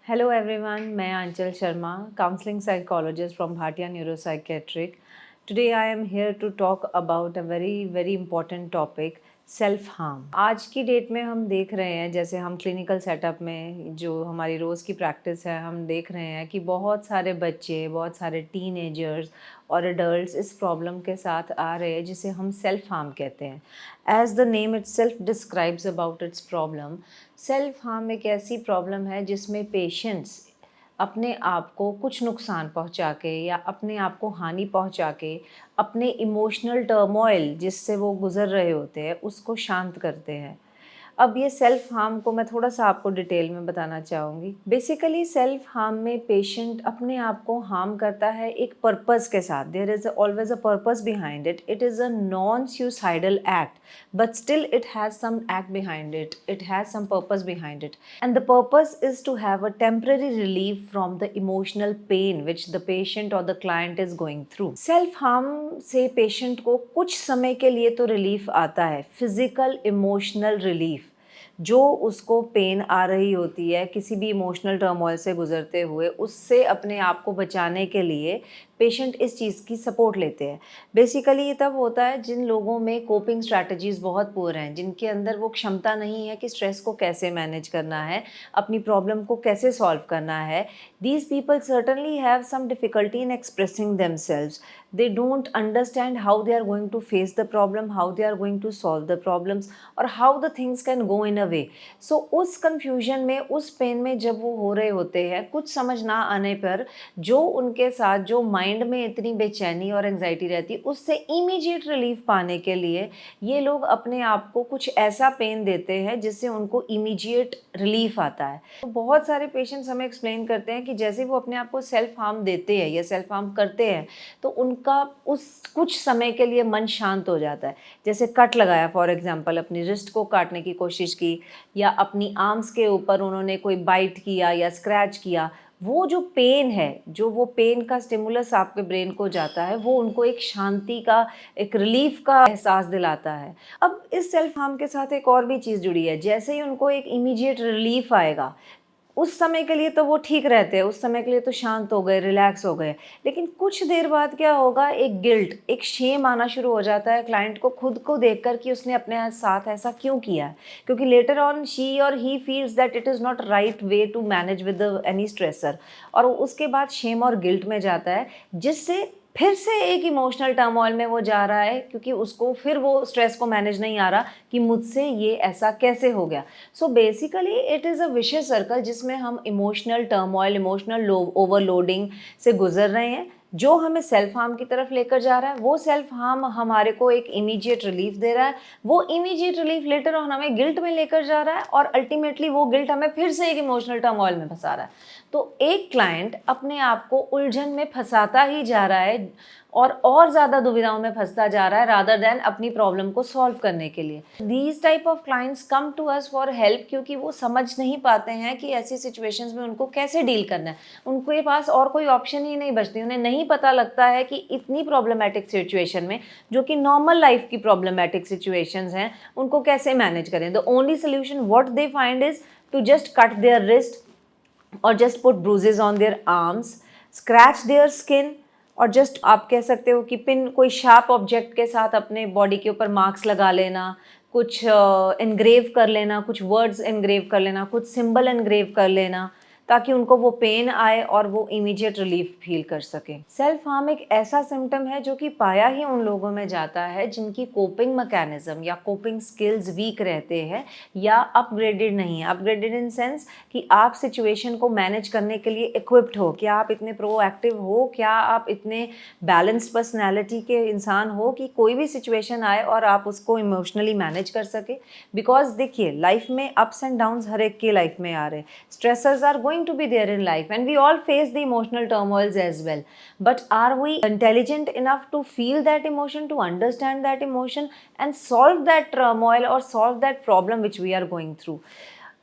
Hello everyone, मैं आंचल Sharma, counseling psychologist from Bhatia Neuropsychiatric. Today I am here to talk about a very important topic, self harm. आज की date में हम देख रहे हैं, जैसे हम क्लिनिकल सेटअप में जो हमारी रोज़ की प्रैक्टिस है, हम देख रहे हैं कि बहुत सारे बच्चे, बहुत सारे टीनेजर्स और एडल्ट्स इस प्रॉब्लम के साथ आ रहे हैं जिसे हम सेल्फ हार्म कहते हैं। As the name itself describes about its problem, self harm एक ऐसी प्रॉब्लम है जिसमें पेशेंट्स अपने आप को कुछ नुकसान पहुंचा के या अपने आप को हानि पहुंचा के अपने इमोशनल टर्मोइल जिससे वो गुज़र रहे होते हैं उसको शांत करते हैं। अब ये सेल्फ हार्म को मैं थोड़ा-सा आपको डिटेल में बताना चाहूँगी। बेसिकली सेल्फ हार्म में पेशेंट अपने आप को हार्म करता है एक पर्पज़ के साथ। There is always a purpose behind it. It is a non suicidal act, but still it has some act behind it. It has some purpose behind it. And the purpose is to have a temporary relief from the emotional pain which the patient or the client is going through. Self harm से patient को कुछ समय के लिए तो relief आता है, physical emotional relief, जो उसको पेन आ रही होती है किसी भी इमोशनल टर्मोइल से गुजरते हुए, उससे अपने आप को बचाने के लिए पेशेंट इस चीज़ की सपोर्ट लेते हैं। बेसिकली ये तब होता है जिन लोगों में कोपिंग स्ट्रैटेजीज़ बहुत पुअर हैं, जिनके अंदर वो क्षमता नहीं है कि स्ट्रेस को कैसे मैनेज करना है, अपनी प्रॉब्लम को कैसे सॉल्व करना है। These people certainly have some difficulty in expressing themselves. They don't understand how they are going to face the problem, how they are going to solve the problems और how the things can go in a way. So उस confusion में, उस pen में जब वो हो रहे होते हैं, कुछ समझ ना आने पर जो उनके साथ जो माइंड में इतनी बेचैनी और एंग्जाइटी रहती है, उससे इमीडिएट रिलीफ पाने के लिए ये लोग अपने आप को कुछ ऐसा पेन देते हैं जिससे उनको इमीडिएट रिलीफ आता है। तो बहुत सारे पेशेंट्स हमें एक्सप्लेन करते हैं कि जैसे वो अपने आप को सेल्फ हार्म देते हैं या सेल्फ हार्म करते हैं तो उनका उस कुछ समय के लिए मन शांत हो जाता है। जैसे कट लगाया फॉर एग्जांपल, अपनी रिस्ट को काटने की कोशिश की या अपनी आर्म्स के ऊपर उन्होंने कोई बाइट किया या स्क्रैच किया, वो जो पेन है, जो वो पेन का स्टिमुलस आपके ब्रेन को जाता है, वो उनको एक शांति का, एक रिलीफ का एहसास दिलाता है। अब इस सेल्फ हार्म के साथ एक और भी चीज़ जुड़ी है, जैसे ही उनको एक इमीडिएट रिलीफ आएगा, उस समय के लिए तो वो ठीक रहते हैं, उस समय के लिए तो शांत हो गए, रिलैक्स हो गए, लेकिन कुछ देर बाद क्या होगा, एक गिल्ट, एक शेम आना शुरू हो जाता है क्लाइंट को खुद को देखकर कि उसने अपने साथ ऐसा क्यों किया है। क्योंकि letter on she or he feels that it is not right way to manage with any stressor, और उसके बाद शेम और गिल्ट में जाता है, जिससे फिर से एक इमोशनल टर्मोइल में वो जा रहा है, क्योंकि उसको फिर वो स्ट्रेस को मैनेज नहीं आ रहा कि मुझसे ये ऐसा कैसे हो गया। So basically it is a vicious circle जिसमें हम इमोशनल टर्मोइल, इमोशनल ओवरलोडिंग से गुजर रहे हैं, जो हमें सेल्फ हार्म की तरफ लेकर जा रहा है। वो सेल्फ हार्म हमारे को एक इमीडिएट रिलीफ दे रहा है, वो इमीडिएट रिलीफ लेटर ऑन हमें गिल्ट में लेकर जा रहा है, और अल्टीमेटली वो गिल्ट हमें फिर से एक इमोशनल टर्मोइल में फंसा रहा है। तो एक क्लाइंट अपने आप को उलझन में फंसाता ही जा रहा है और ज़्यादा दुविधाओं में फंसता जा रहा है, रादर देन अपनी प्रॉब्लम को सॉल्व करने के लिए। These type of clients come to us for help, क्योंकि वो समझ नहीं पाते हैं कि ऐसी सिचुएशंस में उनको कैसे डील करना है। उनके पास और कोई ऑप्शन ही नहीं बचती, उन्हें नहीं पता लगता है कि इतनी प्रॉब्लमैटिक सिचुएशन में, जो कि नॉर्मल लाइफ की प्रॉब्लमैटिक सिचुएशंस हैं, उनको कैसे मैनेज करें। The only solution what they find is to just cut their wrist और just put bruises on their arms, scratch their skin, और जस्ट आप कह सकते हो कि पिन, कोई शार्प ऑब्जेक्ट के साथ अपने बॉडी के ऊपर मार्क्स लगा लेना, कुछ एनग्रेव कर लेना, कुछ वर्ड्स एनग्रेव कर लेना, कुछ सिंबल एनग्रेव कर लेना, ताकि उनको वो पेन आए और वो इमीडिएट रिलीफ फील कर सकें। सेल्फ हार्म एक ऐसा सिम्टम है जो कि पाया ही उन लोगों में जाता है जिनकी कोपिंग मैकेनिज्म या कोपिंग स्किल्स वीक रहते हैं या अपग्रेडेड नहीं है। अपग्रेडेड इन सेंस कि आप सिचुएशन को मैनेज करने के लिए इक्विप्ड हो, क्या आप इतने प्रोएक्टिव हो, क्या आप इतने बैलेंस्ड पर्सनैलिटी के इंसान हो कि कोई भी सिचुएशन आए और आप उसको इमोशनली मैनेज कर सके। बिकॉज देखिए, लाइफ में अप्स एंड डाउन्स हर एक के लाइफ में आ रहे हैं, stressors are going to be there in life, and we all face the emotional turmoils as well, but are we intelligent enough to feel that emotion, to understand that emotion and solve that turmoil or solve that problem which we are going through?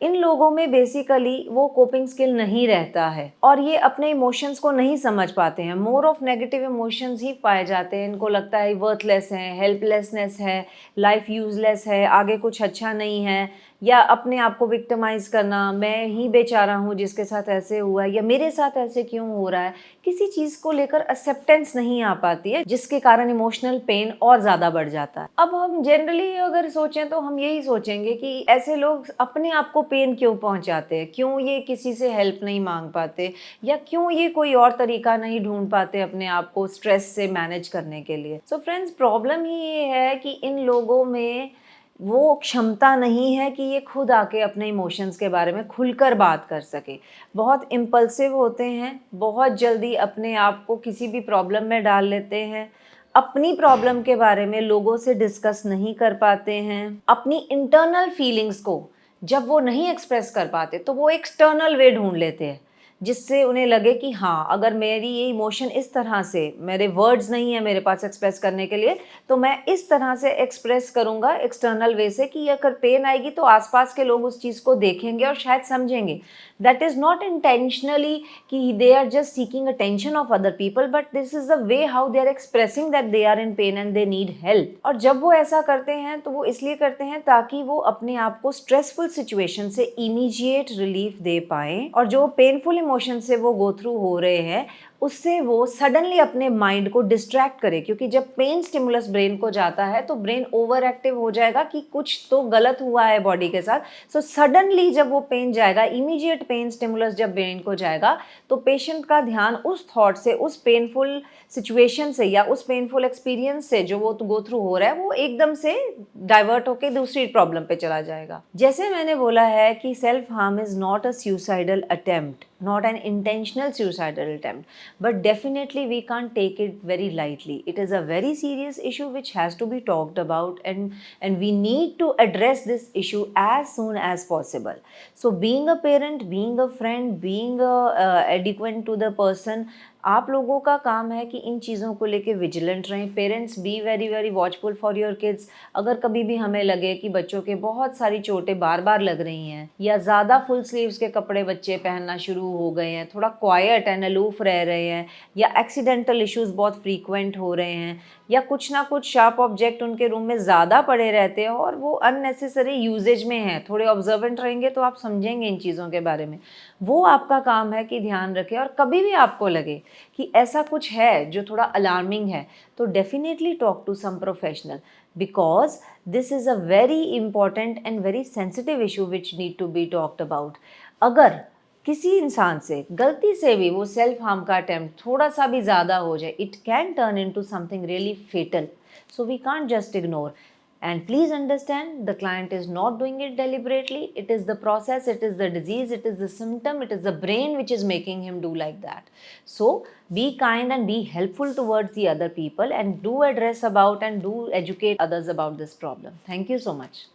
इन लोगों में basically वो coping skill नहीं रहता है और ये अपने emotions को नहीं समझ पाते हैं। मोर ऑफ नेगेटिव इमोशंस ही पाए जाते हैं। इनको लगता है वर्थलेस है, हेल्पलेसनेस है, लाइफ यूजलेस है, आगे कुछ अच्छा नहीं है, या अपने आप को विक्टिमाइज करना, मैं ही बेचारा हूँ जिसके साथ ऐसे हुआ है, या मेरे साथ ऐसे क्यों हो रहा है, किसी चीज़ को लेकर एक्सेप्टेंस नहीं आ पाती है, जिसके कारण इमोशनल पेन और ज़्यादा बढ़ जाता है। अब हम जनरली अगर सोचें तो हम यही सोचेंगे कि ऐसे लोग अपने आप को पेन क्यों पहुंचाते हैं, क्यों ये किसी से हेल्प नहीं मांग पाते, या क्यों ये कोई और तरीका नहीं ढूंढ पाते अपने आप को स्ट्रेस से मैनेज करने के लिए। सो फ्रेंड्स, प्रॉब्लम ही ये है कि इन लोगों में वो क्षमता नहीं है कि ये खुद आके अपने इमोशंस के बारे में खुलकर बात कर सके। बहुत इम्पल्सिव होते हैं, बहुत जल्दी अपने आप को किसी भी प्रॉब्लम में डाल लेते हैं, अपनी प्रॉब्लम के बारे में लोगों से डिस्कस नहीं कर पाते हैं, अपनी इंटरनल फीलिंग्स को जब वो नहीं एक्सप्रेस कर पाते तो वो एक्सटर्नल वे ढूंढ लेते हैं, जिससे उन्हें लगे कि हाँ, अगर मेरी ये इमोशन इस तरह से, मेरे वर्ड्स नहीं है मेरे पास एक्सप्रेस करने के लिए, तो मैं इस तरह से एक्सप्रेस करूँगा एक्सटर्नल वे से कि अगर पेन आएगी तो आसपास के लोग उस चीज़ को देखेंगे और शायद समझेंगे। दैट इज़ नॉट इंटेंशनली कि they are just seeking attention of other people, but this is the way how they are expressing that they are in pain and they need help. और जब वो ऐसा करते हैं तो वो इसलिए करते हैं ताकि वो अपने आप को स्ट्रेसफुल सिचुएशन से इमीडिएट रिलीफ दे पाएँ, और जो पेनफुल इमोशन से वो गो थ्रू हो रहे हैं उससे वो सडनली अपने माइंड को डिस्ट्रैक्ट करे, क्योंकि जब पेन स्टिमुलस ब्रेन को जाता है तो ब्रेन ओवर एक्टिव हो जाएगा कि कुछ तो गलत हुआ है बॉडी के साथ। सो सडनली जब वो पेन जाएगा, इमीडिएट पेन स्टिमुलस जब ब्रेन को जाएगा, तो पेशेंट का ध्यान उस थॉट से, उस पेनफुल सिचुएशन से या उस पेनफुल एक्सपीरियंस से जो वो गो थ्रू हो रहा है, वो एकदम से डाइवर्ट होकर दूसरी प्रॉब्लम पे चला जाएगा। जैसे मैंने बोला है कि self harm is not a suicidal attempt, not an intentional suicidal attempt, but definitely we can't take it very lightly. It is a very serious issue which has to be talked about, and we need to address this issue as soon as possible. So being a parent, being a friend, being adequate to the person, आप लोगों का काम है कि इन चीज़ों को लेके vigilant रहें। Parents, be very very watchful for your kids. अगर कभी भी हमें लगे कि बच्चों के बहुत सारी चोटें बार बार लग रही हैं, या ज़्यादा फुल स्लीव्स के कपड़े बच्चे पहनना शुरू हो गए हैं, थोड़ा क्वाइट एंड अलूफ रह रहे हैं, या एक्सीडेंटल इश्यूज़ बहुत फ्रीक्वेंट हो रहे हैं, या कुछ ना कुछ शार्प ऑब्जेक्ट उनके रूम में ज़्यादा पड़े रहते हैं और वो अननेसेसरी यूजेज में हैं, थोड़े ऑब्जर्वेंट रहेंगे तो आप समझेंगे इन चीज़ों के बारे में। वो आपका काम है कि ध्यान रखें, और कभी भी आपको लगे कि ऐसा कुछ है जो थोड़ा अलार्मिंग है, तो definitely talk to some professional, because this is a very important and very sensitive issue which need to be talked about. अगर किसी इंसान से गलती से भी वो सेल्फ हार्म का अटेम्प्ट थोड़ा सा भी ज़्यादा हो जाए, it can turn into something really fatal, so we can't just ignore. And please understand, the client is not doing it deliberately. It is the process, it is the disease, it is the symptom, it is the brain which is making him do like that. So be kind and be helpful towards the other people, and do address about and do educate others about this problem. Thank you so much.